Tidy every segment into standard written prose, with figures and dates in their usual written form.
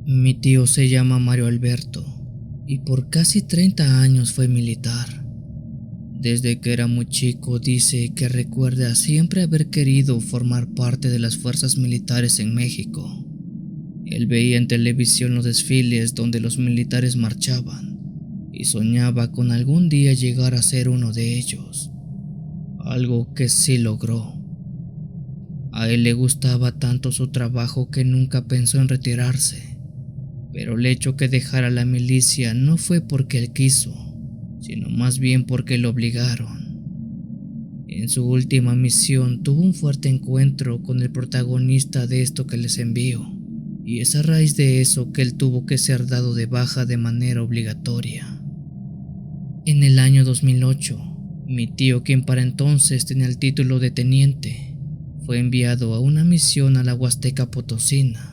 Mi tío se llama Mario Alberto y por casi 30 años fue militar. Desde que era muy chico dice que recuerda siempre haber querido formar parte de las fuerzas militares en México. Él veía en televisión los desfiles donde los militares marchaban y soñaba con algún día llegar a ser uno de ellos, algo que sí logró. A él le gustaba tanto su trabajo que nunca pensó en retirarse, pero el hecho que dejara la milicia no fue porque él quiso, sino más bien porque lo obligaron. En su última misión tuvo un fuerte encuentro con el protagonista de esto que les envío, y es a raíz de eso que él tuvo que ser dado de baja de manera obligatoria. En el año 2008, mi tío, quien para entonces tenía el título de teniente, fue enviado a una misión a la Huasteca Potosina.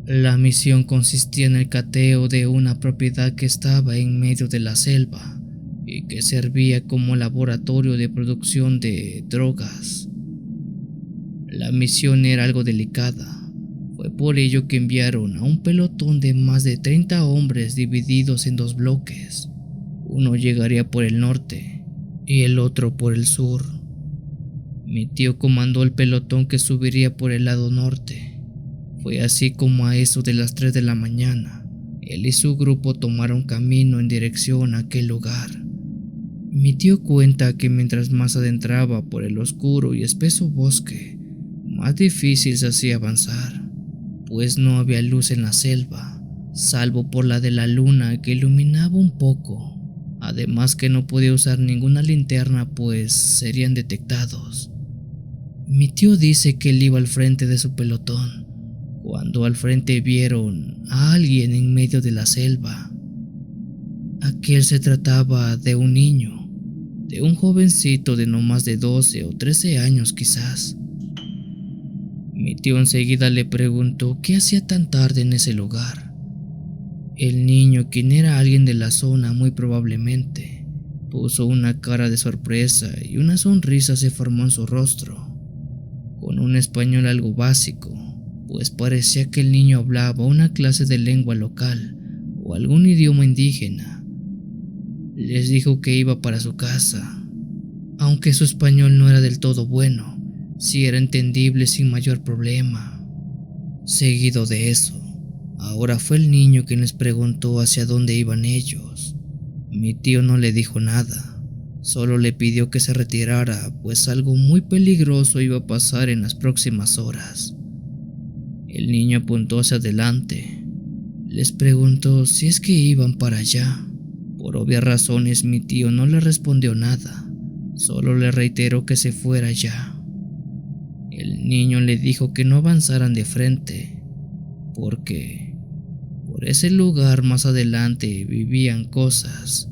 La misión consistía en el cateo de una propiedad que estaba en medio de la selva y que servía como laboratorio de producción de drogas. La misión era algo delicada. Fue por ello que enviaron a un pelotón de más de 30 hombres divididos en dos bloques. Uno llegaría por el norte y el otro por el sur. Mi tío comandó el pelotón que subiría por el lado norte. Fue así como a eso de las 3 de la mañana, él y su grupo tomaron camino en dirección a aquel lugar. Mi tío cuenta que mientras más adentraba por el oscuro y espeso bosque, más difícil se hacía avanzar, pues no había luz en la selva, salvo por la de la luna que iluminaba un poco. Además que no podía usar ninguna linterna, pues serían detectados. Mi tío dice que él iba al frente de su pelotón, cuando al frente vieron a alguien en medio de la selva. Aquel se trataba de un niño, de un jovencito de no más de 12 o 13 años quizás. Mi tío enseguida le preguntó qué hacía tan tarde en ese lugar. El niño, quien era alguien de la zona muy probablemente, puso una cara de sorpresa y una sonrisa se formó en su rostro, con un español algo básico, pues parecía que el niño hablaba una clase de lengua local o algún idioma indígena. Les dijo que iba para su casa, aunque su español no era del todo bueno, sí era entendible sin mayor problema. Seguido de eso, ahora fue el niño quien les preguntó hacia dónde iban ellos. Mi tío no le dijo nada. Solo le pidió que se retirara, pues algo muy peligroso iba a pasar en las próximas horas. El niño apuntó hacia adelante. Les preguntó si es que iban para allá. Por obvias razones mi tío no le respondió nada, solo le reiteró que se fuera ya. El niño le dijo que no avanzaran de frente, porque por ese lugar más adelante vivían cosas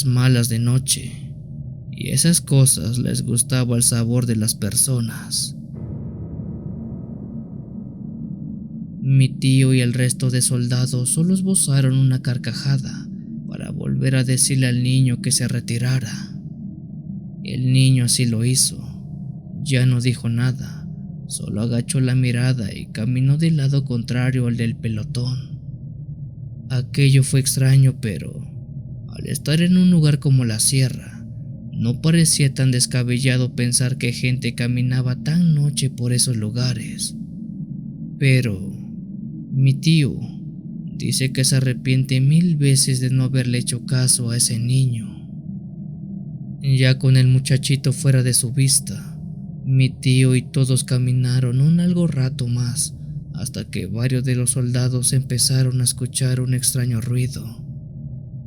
malas de noche, y esas cosas les gustaba el sabor de las personas. Mi tío y el resto de soldados solo esbozaron una carcajada para volver a decirle al niño que se retirara. El niño así lo hizo. Ya no dijo nada, solo agachó la mirada y caminó del lado contrario al del pelotón. Aquello fue extraño, pero al estar en un lugar como la sierra, no parecía tan descabellado pensar que gente caminaba tan noche por esos lugares. Pero mi tío dice que se arrepiente 1000 veces de no haberle hecho caso a ese niño. Ya con el muchachito fuera de su vista, mi tío y todos caminaron un algo rato más, hasta que varios de los soldados empezaron a escuchar un extraño ruido.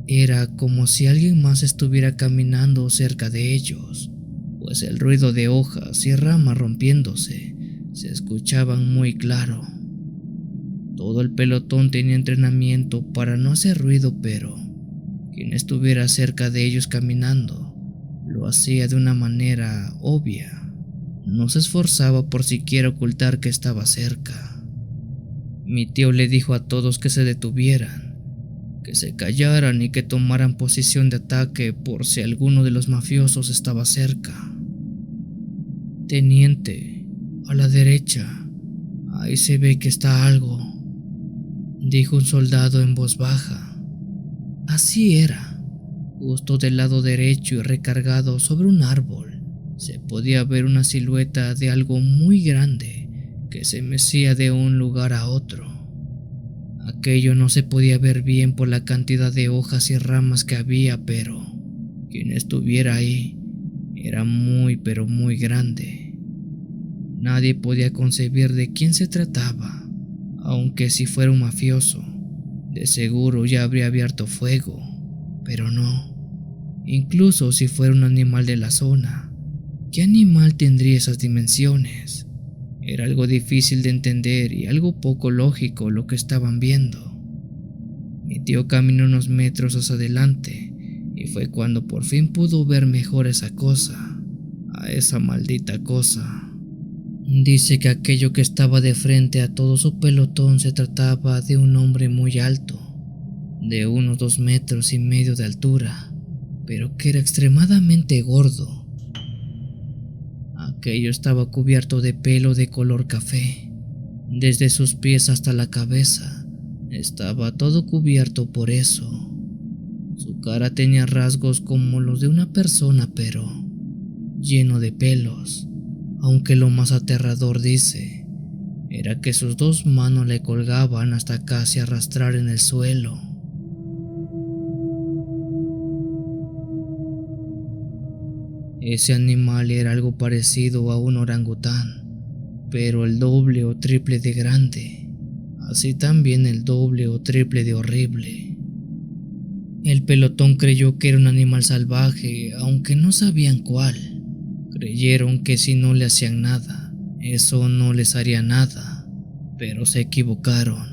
Era como si alguien más estuviera caminando cerca de ellos, pues el ruido de hojas y ramas rompiéndose se escuchaban muy claro. Todo el pelotón tenía entrenamiento para no hacer ruido, pero quien estuviera cerca de ellos caminando lo hacía de una manera obvia. No se esforzaba por siquiera ocultar que estaba cerca. Mi tío le dijo a todos que se detuvieran, que se callaran y que tomaran posición de ataque por si alguno de los mafiosos estaba cerca. Teniente, a la derecha, ahí se ve que está algo. dijo un soldado en voz baja. Así era. Justo del lado derecho y recargado sobre un árbol, se podía ver una silueta de algo muy grande que se mecía de un lugar a otro. Aquello no se podía ver bien por la cantidad de hojas y ramas que había, pero quien estuviera ahí era muy pero muy grande. Nadie podía concebir de quién se trataba, aunque si fuera un mafioso, de seguro ya habría abierto fuego, pero no. Incluso si fuera un animal de la zona, ¿qué animal tendría esas dimensiones? Era algo difícil de entender y algo poco lógico lo que estaban viendo. Mi tío caminó unos metros hacia adelante y fue cuando por fin pudo ver mejor esa cosa, a esa maldita cosa. Dice que aquello que estaba de frente a todo su pelotón se trataba de un hombre muy alto, de unos 2,5 metros de altura, pero que era extremadamente gordo. Aquello estaba cubierto de pelo de color café. Desde sus pies hasta la cabeza estaba todo cubierto por eso. Su cara tenía rasgos como los de una persona, pero lleno de pelos, aunque lo más aterrador, dice, era que sus 2 manos le colgaban hasta casi arrastrar en el suelo. Ese animal era algo parecido a un orangután, pero el doble o triple de grande, así también el doble o triple de horrible. El pelotón creyó que era un animal salvaje, aunque no sabían cuál. Creyeron que si no le hacían nada, eso no les haría nada, pero se equivocaron.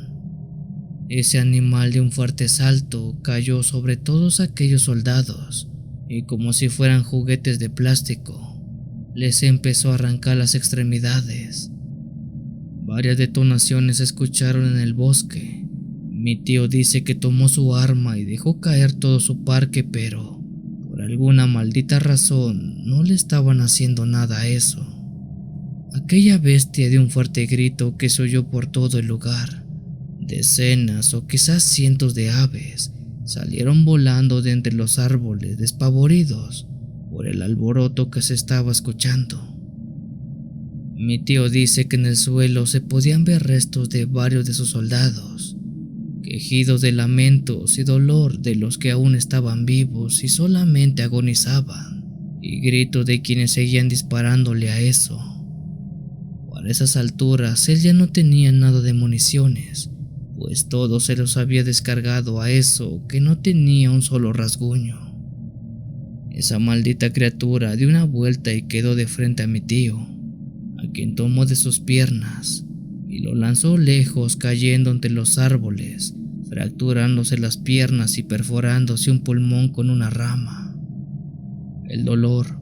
Ese animal de un fuerte salto cayó sobre todos aquellos soldados y como si fueran juguetes de plástico, les empezó a arrancar las extremidades. Varias detonaciones se escucharon en el bosque. Mi tío dice que tomó su arma y dejó caer todo su parque, pero por alguna maldita razón no le estaban haciendo nada a eso. Aquella bestia dio un fuerte grito que se oyó por todo el lugar. Decenas o quizás cientos de aves salieron volando de entre los árboles despavoridos por el alboroto que se estaba escuchando. Mi tío dice que en el suelo se podían ver restos de varios de sus soldados, quejidos de lamentos y dolor de los que aún estaban vivos y solamente agonizaban, y gritos de quienes seguían disparándole a eso. Para esas alturas él ya no tenía nada de municiones, pues todo se los había descargado a eso que no tenía un solo rasguño. Esa maldita criatura dio una vuelta y quedó de frente a mi tío, a quien tomó de sus piernas y lo lanzó lejos, cayendo entre los árboles, fracturándose las piernas y perforándose un pulmón con una rama. El dolor,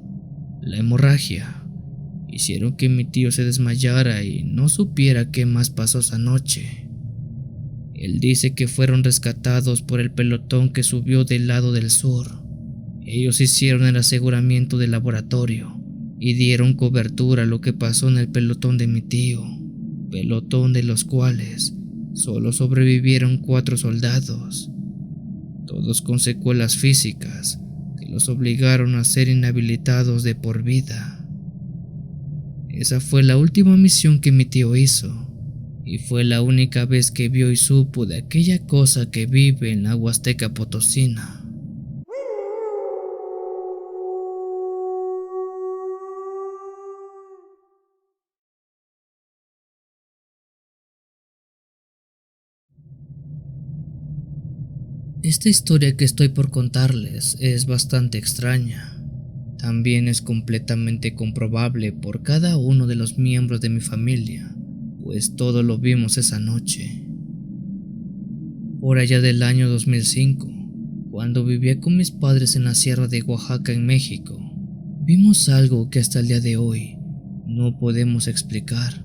la hemorragia, hicieron que mi tío se desmayara y no supiera qué más pasó esa noche. Él dice que fueron rescatados por el pelotón que subió del lado del sur. Ellos hicieron el aseguramiento del laboratorio y dieron cobertura a lo que pasó en el pelotón de mi tío, pelotón de los cuales solo sobrevivieron 4 soldados, todos con secuelas físicas que los obligaron a ser inhabilitados de por vida. Esa fue la última misión que mi tío hizo. Y fue la única vez que vio y supo de aquella cosa que vive en la Huasteca Potosina. Esta historia que estoy por contarles es bastante extraña. También es completamente comprobable por cada uno de los miembros de mi familia, pues todo lo vimos esa noche. Por allá del año 2005, cuando vivía con mis padres en la sierra de Oaxaca, en México, vimos algo que hasta el día de hoy no podemos explicar.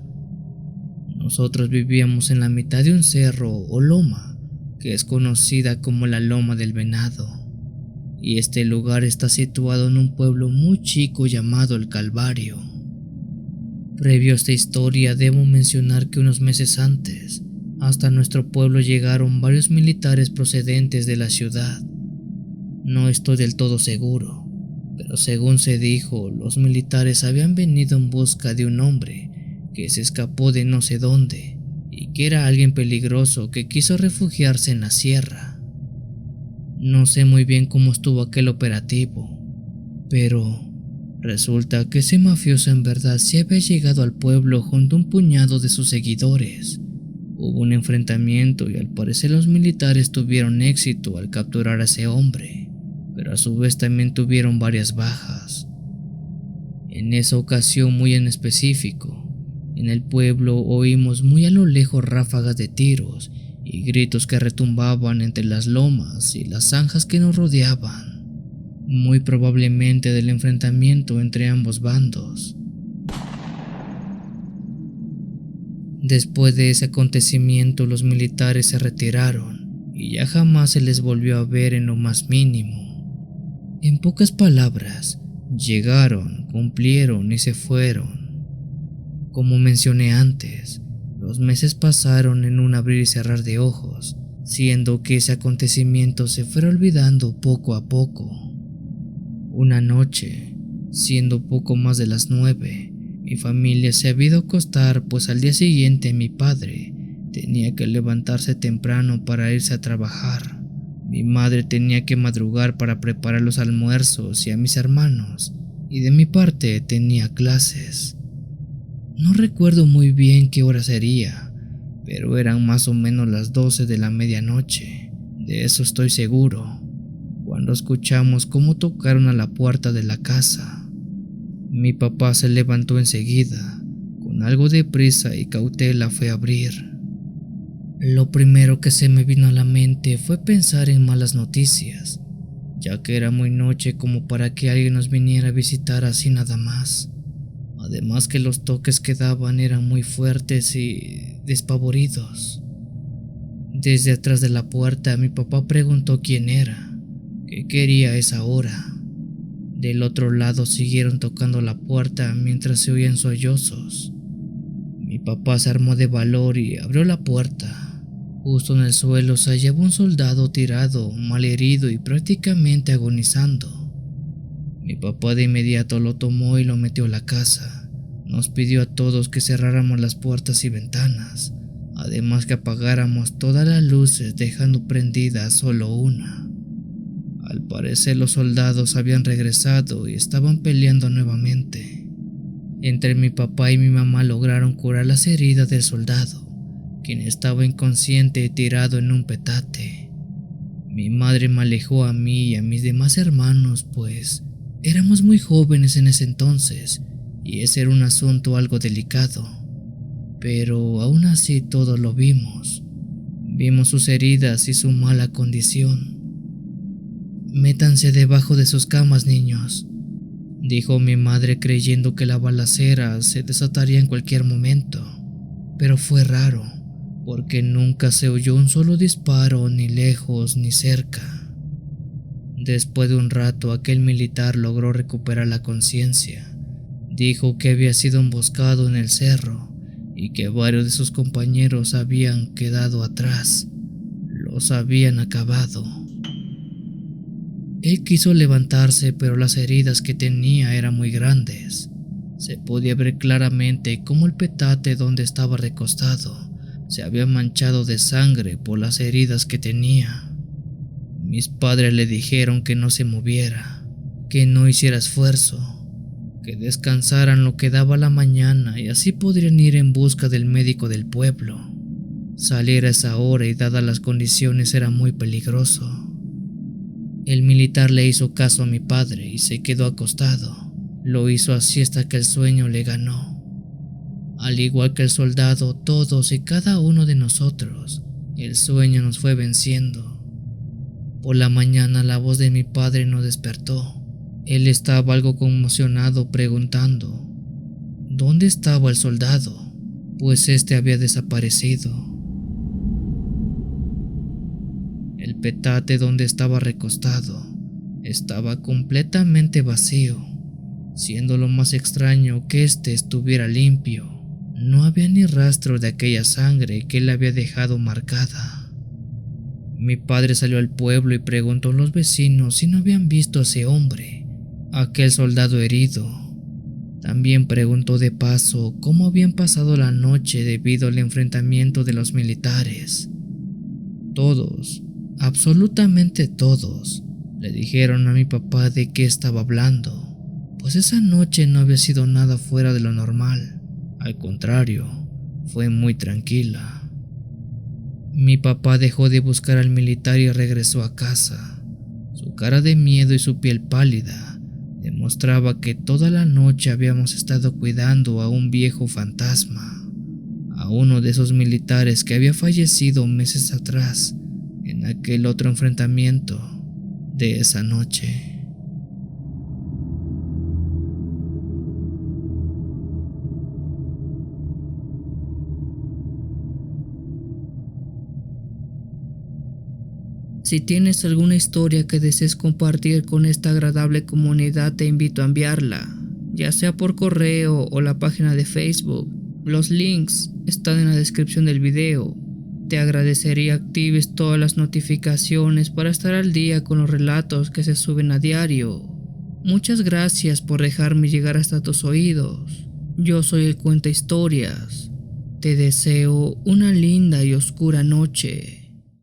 Nosotros vivíamos en la mitad de un cerro o loma, que es conocida como la Loma del Venado, y este lugar está situado en un pueblo muy chico llamado El Calvario. Previo a esta historia, debo mencionar que unos meses antes Hasta nuestro pueblo llegaron varios militares procedentes de la ciudad. No estoy del todo seguro, pero según se dijo, los militares habían venido en busca de un hombre que se escapó de no sé dónde y que era alguien peligroso que quiso refugiarse en la sierra. No sé muy bien cómo estuvo aquel operativo, pero resulta que ese mafioso en verdad sí había llegado al pueblo junto a un puñado de sus seguidores. Hubo un enfrentamiento y al parecer los militares tuvieron éxito al capturar a ese hombre, pero a su vez también tuvieron varias bajas. En esa ocasión muy en específico, en el pueblo oímos muy a lo lejos ráfagas de tiros y gritos que retumbaban entre las lomas y las zanjas que nos rodeaban, muy probablemente del enfrentamiento entre ambos bandos. Después de ese acontecimiento, los militares se retiraron y ya jamás se les volvió a ver en lo más mínimo. En pocas palabras, llegaron, cumplieron y se fueron. Como mencioné antes, los meses pasaron en un abrir y cerrar de ojos, siendo que ese acontecimiento se fue olvidando poco a poco. Una noche, siendo poco más de las 9, mi familia se había ido a acostar, pues al día siguiente mi padre tenía que levantarse temprano para irse a trabajar. Mi madre tenía que madrugar para preparar los almuerzos y a mis hermanos, y de mi parte tenía clases. No recuerdo muy bien qué hora sería, pero eran más o menos las 12 de la medianoche, de eso estoy seguro, cuando escuchamos cómo tocaron a la puerta de la casa. Mi papá se levantó enseguida, con algo de prisa y cautela fue a abrir. Lo primero que se me vino a la mente fue pensar en malas noticias, ya que era muy noche como para que alguien nos viniera a visitar así nada más. Además que los toques que daban eran muy fuertes y despavoridos. Desde atrás de la puerta mi papá preguntó quién era, qué quería a esa hora. Del otro lado siguieron tocando la puerta mientras se oían sollozos. Mi papá se armó de valor y abrió la puerta. Justo en el suelo se hallaba un soldado tirado, malherido y prácticamente agonizando. Mi papá de inmediato lo tomó y lo metió a la casa. Nos pidió a todos que cerráramos las puertas y ventanas, además que apagáramos todas las luces dejando prendida solo una. Al parecer los soldados habían regresado y estaban peleando nuevamente. Entre mi papá y mi mamá lograron curar las heridas del soldado, quien estaba inconsciente y tirado en un petate. Mi madre me alejó a mí y a mis demás hermanos, pues éramos muy jóvenes en ese entonces y ese era un asunto algo delicado. Pero aún así todos lo vimos. Vimos sus heridas y su mala condición. «Métanse debajo de sus camas, niños», dijo mi madre, creyendo que la balacera se desataría en cualquier momento. Pero fue raro, porque nunca se oyó un solo disparo, ni lejos ni cerca. Después de un rato, aquel militar logró recuperar la conciencia. Dijo que había sido emboscado en el cerro y que varios de sus compañeros habían quedado atrás. Los habían acabado. Él quiso levantarse, pero las heridas que tenía eran muy grandes. Se podía ver claramente cómo el petate donde estaba recostado se había manchado de sangre por las heridas que tenía. Mis padres le dijeron que no se moviera, que no hiciera esfuerzo, que descansaran lo que daba la mañana y así podrían ir en busca del médico del pueblo. Salir a esa hora y dadas las condiciones era muy peligroso. El militar le hizo caso a mi padre y se quedó acostado. Lo hizo así hasta que el sueño le ganó. Al igual que el soldado, todos y cada uno de nosotros, el sueño nos fue venciendo. Por la mañana la voz de mi padre nos despertó. Él estaba algo conmocionado preguntando ¿dónde estaba el soldado? Pues este había desaparecido. El petate donde estaba recostado estaba completamente vacío, siendo lo más extraño que este estuviera limpio. No había ni rastro de aquella sangre que él había dejado marcada. Mi padre salió al pueblo y preguntó a los vecinos si no habían visto a ese hombre, aquel soldado herido. También preguntó de paso cómo habían pasado la noche debido al enfrentamiento de los militares. Todos, absolutamente todos, le dijeron a mi papá de qué estaba hablando, pues esa noche no había sido nada fuera de lo normal. Al contrario, fue muy tranquila. Mi papá dejó de buscar al militar y regresó a casa. Su cara de miedo y su piel pálida demostraba que toda la noche habíamos estado cuidando a un viejo fantasma, a uno de esos militares que había fallecido meses atrás en aquel otro enfrentamiento de esa noche. Si tienes alguna historia que desees compartir con esta agradable comunidad, te invito a enviarla, ya sea por correo o la página de Facebook. Los links están en la descripción del video. Te agradecería actives todas las notificaciones para estar al día con los relatos que se suben a diario. Muchas gracias por dejarme llegar hasta tus oídos. Yo soy el Cuenta Historias. Te deseo una linda y oscura noche.